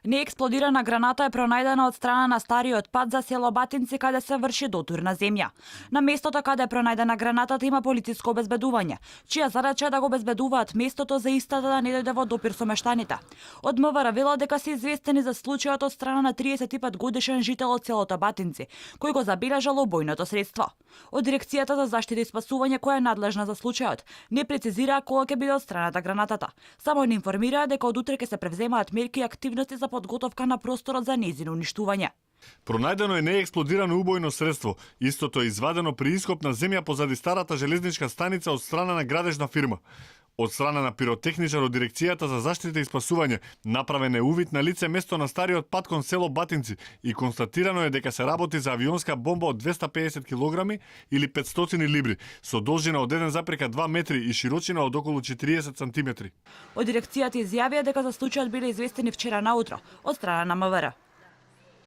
Неексплодирана граната е пронајдена од страна на стариот пат за село Батинци, каде се врши дотур на земја. На местото каде е пронајдена гранатата има полициско обезбедување, чија задача е да го обезбедуваат местото за истата да не дојде во допир со мештаните. Од МВР велат дека се известени за случајот од страна на 35 годишен жител од селото Батинци, кој го забележал убојното средство. Од дирекцијата за заштита и спасување, која е надлежна за случајот, не прецизираа кога ќе биде отстраната гранатата. Само не информираа дека од утре ќе се превземаат мерки и активности за подготовка на просторот за нејзино уништување. Пронајдено е неексплодирано убојно средство. Истото е извадено при ископ на земја позади старата железничка станица од страна на градежна фирма. Од страна на пиротехничар од дирекцијата за заштита и спасување направен е увид на лице место на стариот пат кон село Батинци и констатирано е дека се работи за авионска бомба од 250 кг или 500 либри со должина од 1,2 метри и широчина од околу 40 сантиметри. Од дирекцијата изјавија дека за случајот биле известени вчера наутро од страна на МВР.